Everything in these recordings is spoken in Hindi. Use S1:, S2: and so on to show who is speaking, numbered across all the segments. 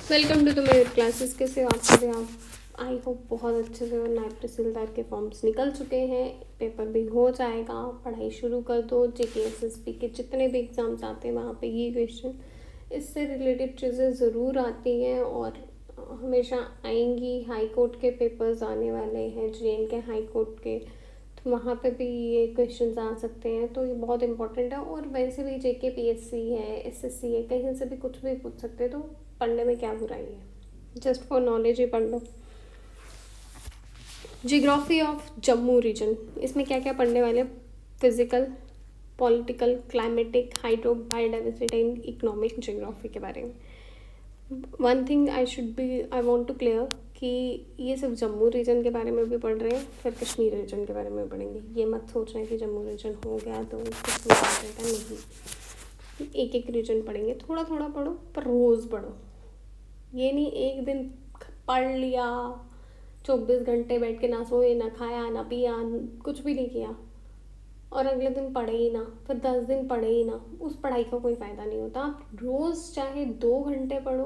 S1: वेलकम टू द मेरे क्लासेस। कैसे हो आप सभी? आप आई होप बहुत अच्छे से हो। नायब तहसीलदार के फॉर्म्स निकल चुके हैं, पेपर भी हो जाएगा। पढ़ाई शुरू कर दो। JKSSB के जितने भी एग्ज़ाम्स आते हैं वहाँ पे ये क्वेश्चन इससे रिलेटेड चीज़ें ज़रूर आती हैं और हमेशा आएंगी। हाई कोर्ट के पेपर्स आने वाले हैं, JN के हाई कोर्ट के, तो वहाँ पे भी ये क्वेश्चंस आ सकते हैं। तो ये बहुत इंपॉर्टेंट है। और वैसे भी JK PSC है, SSC है, कहीं से भी कुछ भी पूछ सकते हैं, तो पढ़ने में क्या बुराई है। जस्ट फॉर नॉलेज ही पढ़ लो। जियोग्राफी ऑफ जम्मू रीजन, इसमें क्या क्या पढ़ने वाले हैं? Physical, political, climatic, hydro, biodiversity and economic geography के बारे में। One thing I want to clear कि ये सिर्फ जम्मू रीजन के बारे में भी पढ़ रहे हैं, फिर कश्मीर रीजन के बारे में पढ़ेंगे। ये मत सोच रहे हैं कि जम्मू रीजन हो गया तो कुछ नहीं। एक एक रीजन पढ़ेंगे, थोड़ा थोड़ा पढ़ो पर रोज़ पढ़ो। ये नहीं एक दिन पढ़ लिया, 24 घंटे बैठ के ना सोए, ना खाया, ना पिया, कुछ भी नहीं किया और अगले दिन पढ़े ही ना, फिर 10 दिन पढ़े ही ना। उस पढ़ाई का कोई फ़ायदा नहीं होता। आप रोज़ चाहे 2 घंटे पढ़ो,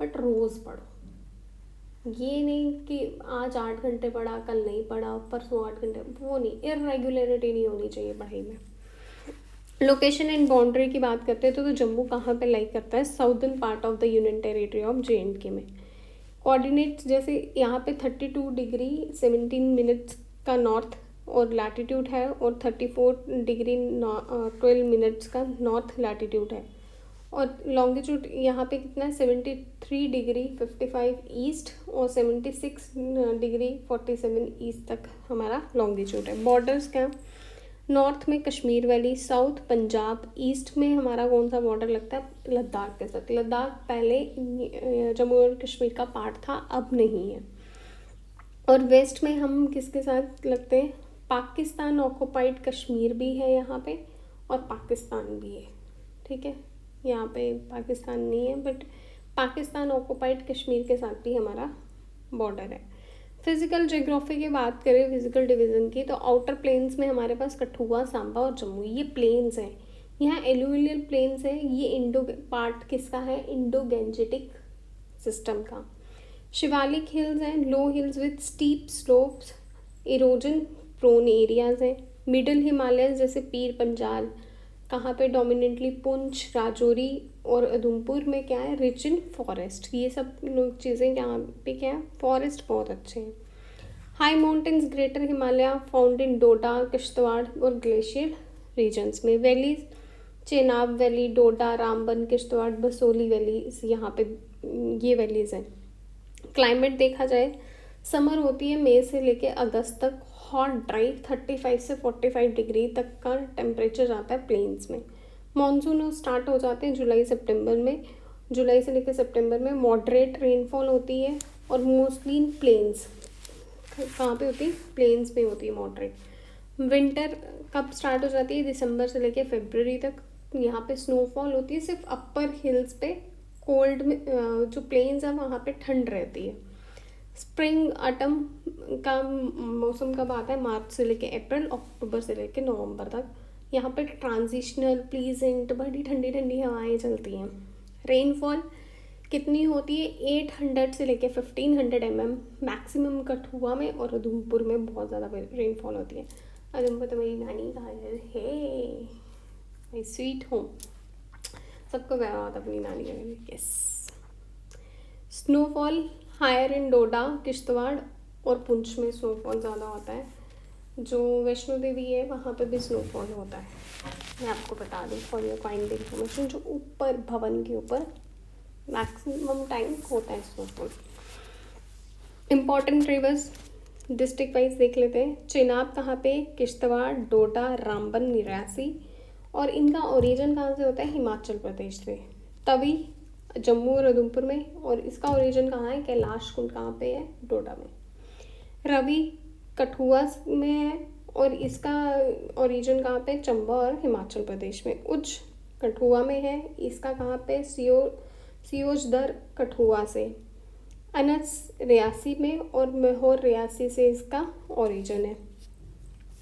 S1: बट रोज़ पढ़ो। ये नहीं कि आज 8 घंटे पढ़ा, कल नहीं पढ़ा, परसों 8 घंटे, वो नहीं। इरेगुलरिटी नहीं होनी चाहिए पढ़ाई में। लोकेशन एंड बाउंड्री की बात करते हैं तो जम्मू कहाँ पे लाइक करता है? Southern part of the union territory of JNK में। कोऑर्डिनेट्स जैसे यहाँ पे 32 डिग्री 17 मिनट्स का नॉर्थ और लैटिट्यूड है, और 34 डिग्री 12 मिनट्स का नॉर्थ लैटिट्यूड है। और लॉन्गिट्यूड यहाँ पे कितना है? 73 डिग्री 55 ईस्ट और 76 डिग्री 47 ईस्ट तक हमारा लॉन्गिट्यूड है। बॉर्डर्स क्या? नॉर्थ में Kashmir valley, south Punjab, east में हमारा कौन सा बॉर्डर लगता है? लद्दाख के साथ। लद्दाख पहले जम्मू और कश्मीर का पार्ट था, अब नहीं है। और वेस्ट में हम किसके साथ लगते हैं? पाकिस्तान ऑक्युपाइड कश्मीर भी है यहाँ पे और पाकिस्तान भी है। ठीक है, यहाँ पे पाकिस्तान नहीं है, बट पाकिस्तान ऑक्युपाइड कश्मीर के साथ भी हमारा बॉर्डर है। फिजिकल ज्योग्राफी की बात करें, फिजिकल डिवीज़न की, तो आउटर प्लेन्स में हमारे पास कठुआ, सांबा और जम्मू, ये प्लेन्स हैं। यहाँ एलुवियल प्लेन्स है। ये इंडो पार्ट किसका है? इंडो गैंजेटिक सिस्टम का। शिवालिक हिल्स हैं, low hills with steep slopes, erosion prone areas हैं। मिडल हिमालयस जैसे पीर पंजाल, कहाँ पे? डोमिनेंटली पुंछ, राजौरी और उधमपुर में क्या है? Rich in forest. ये सब लोग चीज़ें यहाँ पे क्या है? फॉरेस्ट बहुत अच्छे हैं। High mountains greater Himalaya found in Doda, Kishtwar और ग्लेशियर रीजन्स में। Valleys Chenab valley, Doda, Ramban, Kishtwar, Basohli valley, यहाँ पे ये वैलीज हैं। क्लाइमेट देखा जाए, समर होती है मई से लेके अगस्त तक, हॉट ड्राई 35 से 45 डिग्री तक का टेम्परेचर जाता है प्लेन्स में। मानसून स्टार्ट हो जाते हैं जुलाई सितंबर में, जुलाई से लेकर सितंबर में। मॉडरेट रेनफॉल होती है और मोस्टली इन प्लेन्स। कहाँ पे होती है? प्लेन्स पे होती है मॉडरेट। विंटर कब स्टार्ट हो जाती है? दिसंबर से लेकर फरवरी तक। यहाँ पे स्नोफॉल होती है सिर्फ अपर हिल्स पे। कोल्ड में जो प्लेन्स हैं वहाँ पे ठंड रहती है। स्प्रिंग ऑटम का मौसम कब आता है? मार्च से लेके अप्रैल, अक्टूबर से लेके नवंबर तक। यहाँ पे ट्रांजिशनल प्लीजेंट बड़ी ठंडी ठंडी हवाएं चलती हैं। रेनफॉल कितनी होती है? 800 से लेके 1500 mm मैक्सिमम कठुआ में और उधमपुर में बहुत ज़्यादा रेनफॉल होती है। उधमपुर तो मेरी नानी का घर है, माई स्वीट होम। सबको प्यार होता अपनी नानी का घर। Yes. Snowfall higher in Doda, Kishtwar और पुंछ में स्नोफॉल ज़्यादा होता है। जो वैष्णो देवी है वहाँ पे भी स्नोफॉल होता है। मैं आपको बता दूँ फॉर योर काइंड इन्फॉर्मेशन, जो ऊपर भवन के ऊपर मैक्सिमम टाइम होता है snowfall. Important reverse district wise देख लेते हैं। चेनाब कहाँ पे? किश्तवाड़, डोडा, रामबन, निरासी। और इनका ओरिजिन कहाँ से होता है? हिमाचल प्रदेश से। तवी जम्मू और उधमपुर में, और इसका ओरिजिन कहाँ है? कैलाश कुंड कहाँ पे है? डोडा में। रवि कठुआ में है और इसका ओरिजिन कहाँ पे? चंबा और हिमाचल प्रदेश में। उच्च कठुआ में है, इसका कहाँ पे? सियोजदर कठुआ से। अनस रियासी में और महौर रियासी से इसका ओरिजिन है।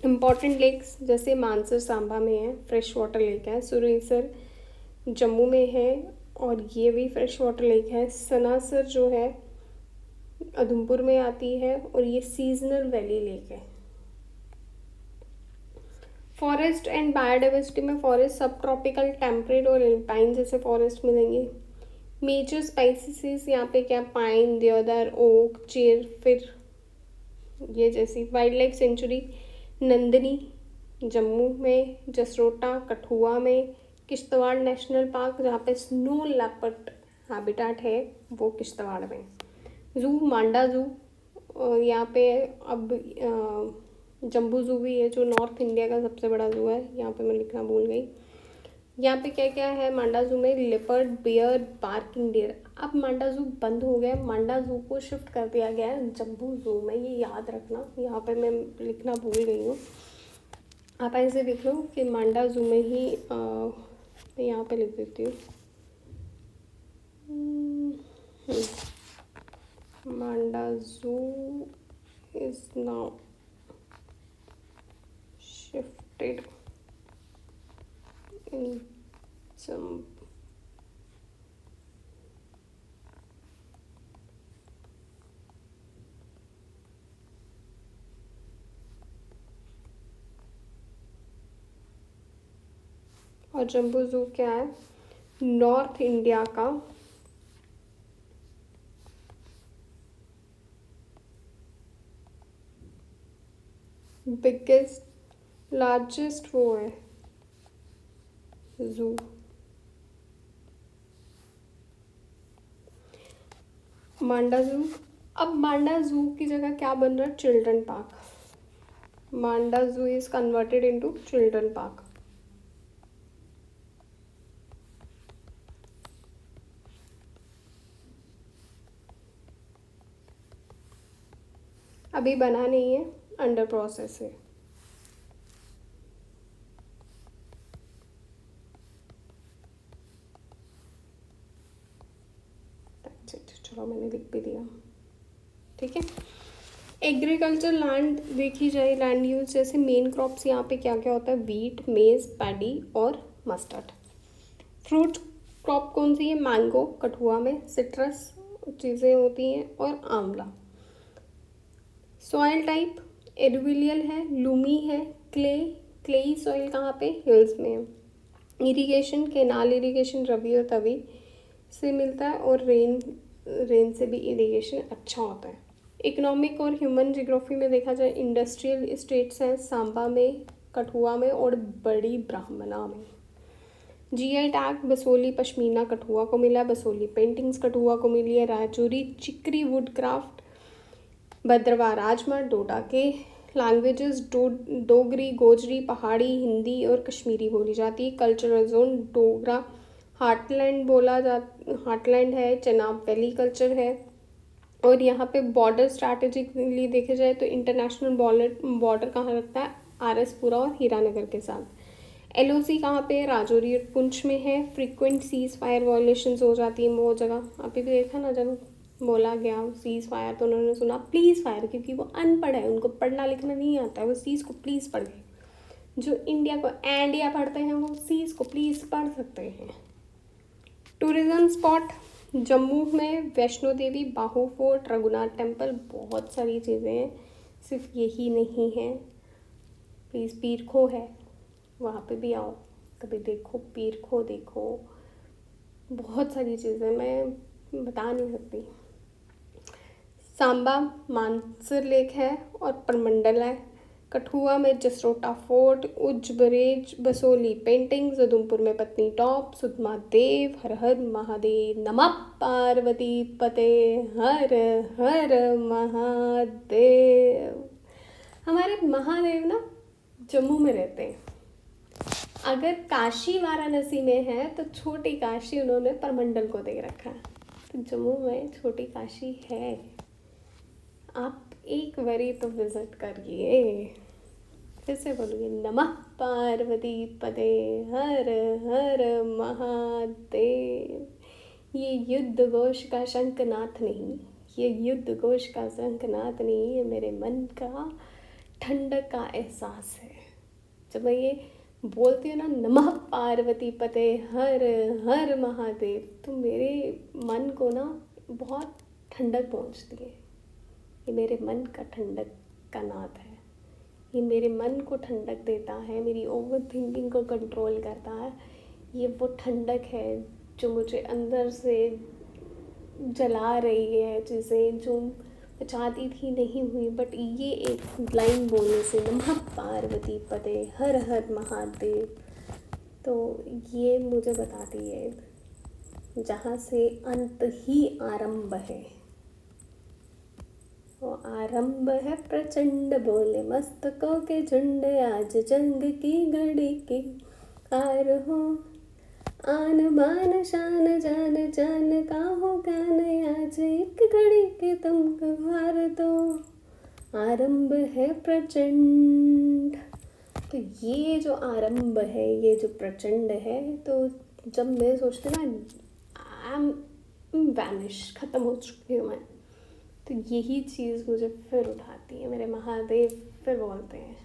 S1: इम्पॉर्टेंट लेक्स जैसे मानसर सांबा में है, फ्रेश वाटर लेक है। सुरेसर जम्मू में है, और ये भी फ्रेश वाटर लेक है। सनासर जो है उधमपुर में आती है और ये सीजनल वैली लेक है। फॉरेस्ट एंड बायोडाइवर्सिटी में फॉरेस्ट सब ट्रॉपिकल, टेम्परेट और एल्पाइन जैसे फॉरेस्ट मिलेंगे। मेजर स्पाइसीज यहाँ पे क्या, पाइन, देवदार, ओक, चेर, फिर ये जैसी। Wild life sanctuary Nandini Jammu में, जसरोटा कठुआ में, किश्तवाड़ नेशनल पार्क जहाँ पे स्नो लेपर्ड हैबिटेट है वो किश्तवाड़ में। जू मांडा जू, और यहाँ पे अब जम्बू जू भी है जो नॉर्थ इंडिया का सबसे बड़ा जू है, यहाँ पे मैं लिखना भूल गई। यहाँ पे क्या क्या है मांडा जू में, लेपर्ड, बियर, बार्किंग डियर। अब मांडा जू बंद हो गया, मांडा जू को शिफ्ट कर दिया गया है जम्बू जू में, ये याद रखना, यहाँ पे मैं लिखना भूल गई हूँ। आप ऐसे देख लो कि मांडा जू में ही मैं यहाँ पे लिख देती हूँ। मांडा zoo is now shifted in some और जम्बू जू क्या है, नॉर्थ इंडिया का बिगेस्ट लार्जेस्ट वो है जू। मांडा जू, अब मांडा जू की जगह क्या बन रहा है, children park. Manda zoo is converted into children park. अभी बना नहीं है, अंडर प्रोसेस है। चलो मैंने लिख भी दिया, ठीक है। एग्रीकल्चर लैंड देखी जाए, लैंड यूज जैसे मेन क्रॉप्स यहाँ पे क्या क्या होता है, वीट, मेज, पैडी और मस्टर्ड। फ्रूट क्रॉप कौन सी है, मैंगो कठुआ में, सिट्रस चीज़ें होती हैं और आंवला। सॉइल टाइप एलुवियल है, लूमी है, क्लेई सॉइल कहाँ पे, हिल्स में है। इरिगेशन केनाल इरिगेशन रबी और तवी से मिलता है और रेन से भी इरिगेशन अच्छा होता है। इकोनॉमिक और ह्यूमन जियोग्राफी में देखा जाए, इंडस्ट्रियल स्टेट्स हैं सांबा में, कठुआ में और बड़ी ब्राह्मणा में। जीआई टैग बसोली पश्मीना कठुआ को मिला, बसोली पेंटिंग्स कठुआ को मिली है, राजौरी चिकरी वुड क्राफ्ट, भद्रवाह राजमा, डोडा के। लैंग्वेजेस डोगरी, गोजरी, पहाड़ी, हिंदी और कश्मीरी बोली जाती है। Cultural zone Dogra heartland heartland है, चनाब वैली कल्चर है। और यहाँ पे बॉर्डर स्ट्रैटेजिकली देखे जाए तो इंटरनेशनल बॉर्डर कहाँ लगता है, आरएसपुरा और हीरानगर के साथ। एलओसी कहाँ पे, राजौरी और पुंछ में है। फ्रीक्वेंट सीज फायर वायलेशंस हो जाती है बहुत जगह। अभी भी देखा ना, जब बोला गया सीज फायर तो उन्होंने सुना प्लीज़ फायर, क्योंकि वो अनपढ़ है, उनको पढ़ना लिखना नहीं आता है, वो सीज को प्लीज़ पढ़ गए। जो इंडिया को एंडिया पढ़ते हैं वो सीज को प्लीज़ पढ़ सकते हैं। टूरिज्म स्पॉट जम्मू में वैष्णो देवी, बाहू फोर्ट, रघुनाथ टेम्पल, बहुत सारी चीज़ें हैं, सिर्फ यही नहीं है। प्लीज़ पीर खो है, वहाँ पे भी आओ कभी, देखो पीर खो देखो, बहुत सारी चीज़ें मैं बता नहीं सकती। सांबा मानसर लेक है और परमंडल है। कठुआ में जसरोटा फोर्ट, उज्ज बरेज, बसोली पेंटिंग्स, उधमपुर में पत्नी टॉप, सुधमा देव, हर हर महादेव, नमः पार्वती पते, हर हर महादेव। हमारे महादेव ना जम्मू में रहते हैं। अगर काशी वाराणसी में है तो छोटी काशी उन्होंने परमंडल को दे रखा है, तो जम्मू में छोटी काशी है। आप एक बारी तो विजिट करिए। फिर से बोलूँगी, नमः पार्वती पते, हर हर महादेव। ये युद्ध घोष का शंखनाथ नहीं, ये युद्ध घोष का शंखनाथ नहीं, ये मेरे मन का ठंडक का एहसास है। जब मैं ये बोलती है ना नमः पार्वती पते हर हर महादेव, तो मेरे मन को ना बहुत ठंडक पहुंचती है। ये मेरे मन का ठंडक का नाद है, ये मेरे मन को ठंडक देता है, मेरी ओवर थिंकिंग को कंट्रोल करता है। ये वो ठंडक है जो मुझे अंदर से जला रही है, चीज़ें जो मैं चाहती थी नहीं हुई, बट ये एक लाइन बोलने से नमः पार्वती पते हर हर महादेव, तो ये मुझे बताती है जहाँ से अंत ही आरंभ है। वो आरंभ है प्रचंड बोले मस्तकों के झुंड, आज जंग की घड़ी की कार हो, आन बान शान जान जान का हो ज्ञान, आज एक घड़ी के तुम गुहार दो, आरंभ है प्रचंड। तो ये जो आरंभ है, ये जो प्रचंड है, तो जब मैं सोचती हूँ ना आई एम वैनिश, ख़त्म हो चुकी हूँ मैं, तो यही चीज़ मुझे फिर उठाती है। मेरे महादेव फिर बोलते हैं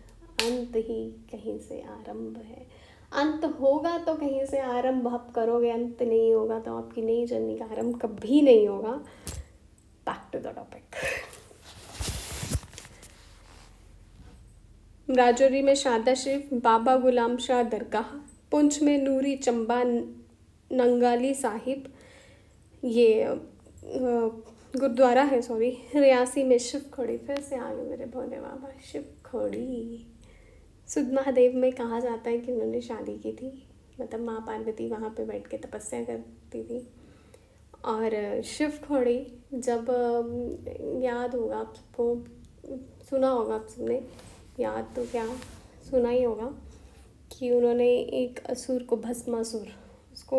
S1: अंत ही कहीं से आरंभ है, अंत होगा तो कहीं से आरंभ आप करोगे, अंत नहीं होगा तो आपकी नई जर्नी का आरंभ कभी नहीं होगा। Back to the topic. Rajouri में शादा शरीफ, बाबा गुलाम शाह दरगाह, पुंछ में नूरी चंबा नंगाली साहिब, ये गुरुद्वारा है, सॉरी, रियासी में शिव खोड़ी, फिर से आ गए मेरे भोले बाबा शिव खोड़ी। सुध महादेव में कहा जाता है कि उन्होंने शादी की थी, मतलब माँ पार्वती वहाँ पे बैठ के तपस्या करती थी। और शिव खोड़ी जब याद होगा आप सबको, सुना होगा आप सबने, याद तो क्या सुना ही होगा कि उन्होंने एक असुर को, भस्मासुर, उसको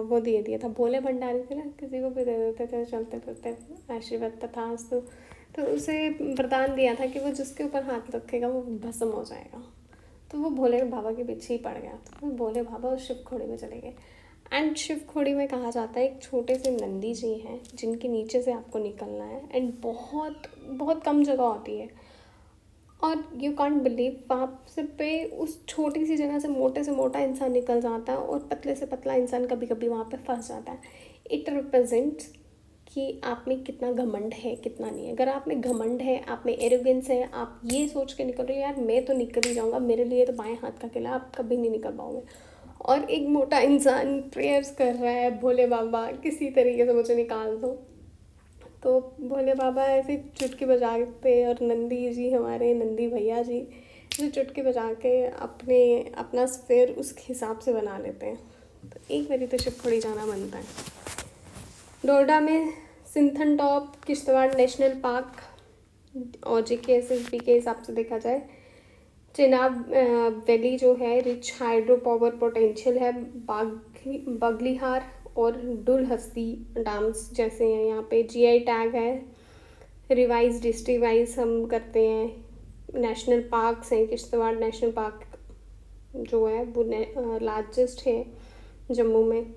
S1: वो दे दिया था। भोले भंडारी थे ना, किसी को भी दे देते थे चलते फिरते आशीर्वाद तथास्तु, तो उसे वरदान दिया था कि वो जिसके ऊपर हाथ रखेगा वो भस्म हो जाएगा। तो वो भोले बाबा के पीछे ही पड़ गया, तो भोले बाबा उस शिव खोड़ी में चले गए। एंड शिव खोड़ी में कहा जाता है एक छोटे से नंदी जी हैं जिनके नीचे से आपको निकलना है, एंड बहुत बहुत कम जगह होती है, और यू कांट बिलीव वहाँ से पे उस छोटी सी जगह से मोटा इंसान निकल जाता है, और पतले से पतला इंसान कभी कभी वहाँ पे फंस जाता है। इट रिप्रेजेंट्स कि आप में कितना घमंड है, कितना नहीं है। अगर आप में घमंड है, आप में एरोगेंस है, आप ये सोच के निकल रहे हो यार मैं तो निकल ही जाऊँगा, मेरे लिए तो बाएं हाथ का किला, आप कभी नहीं निकल पाओगे, और एक मोटा इंसान प्रेयर्स कर रहा है भोले बाबा किसी तरीके से मुझे निकाल दो, तो भोले बाबा ऐसे चुटकी बजाते, और नंदी जी, हमारे नंदी भैया जी, ऐसे चुटकी बजा के अपना स्फेयर उस हिसाब से बना लेते हैं। तो एक बारी तो शिव खोड़ी जाना बनता है। डोडा में Sinthan top Kishtwar national park, और JKSSB के हिसाब से देखा जाए चिनाब वैली जो है रिच हाइड्रो पावर पोटेंशियल है, बगलिहार और डुलहस्ती डैम्स जैसे हैं यहाँ पे। GI टैग है, रिवाइज डिस्ट्रिवाइज हम करते हैं। नेशनल पार्क्स हैं, किश्तवाड़ नेशनल पार्क जो है वो लार्जेस्ट है जम्मू में।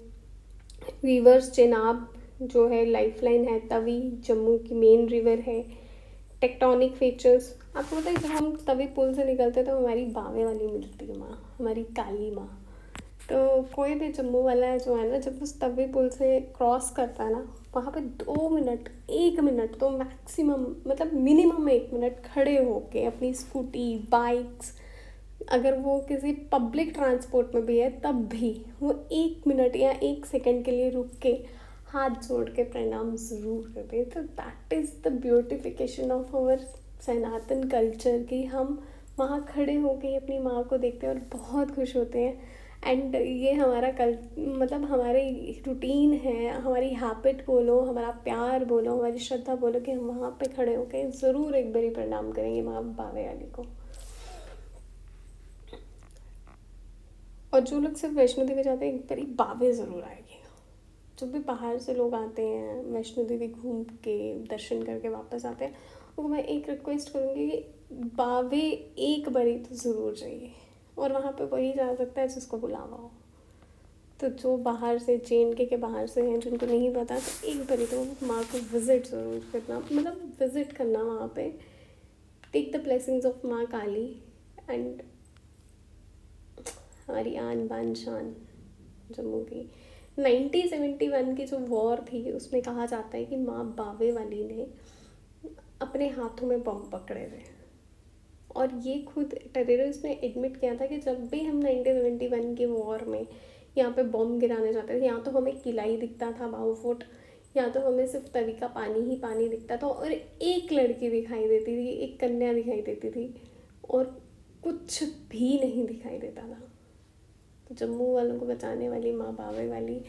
S1: रिवर्स चिनाब जो है लाइफलाइन है, तवी जम्मू की मेन रिवर है। टेक्टोनिक फीचर्स, आपको पता है जब हम तवी पुल से निकलते तो हमारी बावे वाली मिलती है माँ, हमारी काली माँ। तो कोई भी जम्मू वाला जो है ना, जब उस तवी पुल से क्रॉस करता है ना, वहाँ पे 2 मिनट 1 मिनट तो मैक्सिमम, मतलब मिनिमम 1 मिनट खड़े होके अपनी स्कूटी, बाइक्स, अगर वो किसी पब्लिक ट्रांसपोर्ट में भी है तब भी वो 1 मिनट या 1 सेकंड के लिए रुक के हाथ जोड़ के प्रणाम ज़रूर करते हैं। तो that is the beautification of our Sanatan culture, कि हम वहाँ खड़े होके अपनी माँ को देखते हैं और बहुत खुश होते हैं। एंड ये हमारा मतलब हमारी रूटीन है, हमारी हैबिट बोलो, हमारा प्यार बोलो, हमारी श्रद्धा बोलो, कि हम वहाँ पे खड़े होके ज़रूर एक बारी प्रणाम करेंगे माँ बावे वाली को। और जो लोग सिर्फ वैष्णो देवी जाते हैं, एक बारी बावे ज़रूर आएगी। जब भी बाहर से लोग आते हैं वैष्णो देवी घूम के दर्शन करके वापस आते हैं, उनको मैं एक रिक्वेस्ट करूँगी कि बावे एक बारी तो ज़रूर जाइए, और वहाँ पे वही जा सकता है जिसको बुलावा हो। तो जो बाहर से JNK के बाहर से हैं, जिनको नहीं पता, तो एक बारी तो माँ को विज़िट ज़रूर करना, मतलब विज़िट करना वहाँ पे। टेक द ब्लेसिंग्स ऑफ माँ काली, एंड हमारी आन बान शान जम्मू की। 1971 की जो वॉर थी उसमें कहा जाता है कि माँ बावे वाली ने अपने हाथों में बम पकड़े थे, और ये खुद टेररिस्ट ने एडमिट किया था कि जब भी हम 1971 की वॉर में यहाँ पे बम गिराने जाते थे, यहाँ तो हमें किला ही दिखता था, बाहु फोर्ट, यहाँ तो हमें सिर्फ तवी का पानी ही पानी दिखता था, और एक लड़की दिखाई देती थी, एक कन्या दिखाई देती थी, और कुछ भी नहीं दिखाई देता था। तो जम्मू वालों को बचाने वाली माँ बावे वाली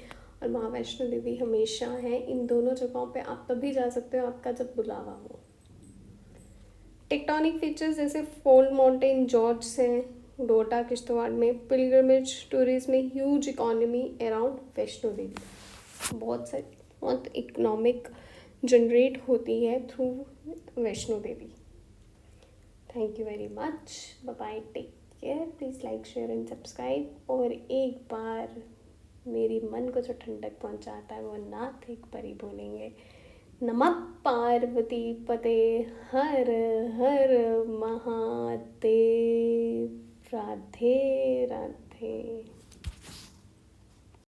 S1: और माँ वैष्णो देवी हमेशा हैं। इन दोनों जगहों पे आप तभी जा सकते हो आपका जब बुलावा हो। टेक्टोनिक फीचर्स जैसे फोल्ड माउंटेन जॉर्ज हैं डोडा किश्तवाड़ में, पिलग्रमेज टूरिज्म में huge economy around Vaishno Devi, बहुत इकोनॉमिक जनरेट होती है through Vaishno Devi. Thank you very much, bye bye, take care, please like share and subscribe. और एक बार मेरी मन को जो ठंडक पहुंचाता है वो नाथ एक परी बोलेंगे, नमः पार्वती पते हर हर महादेव, राधे राधे।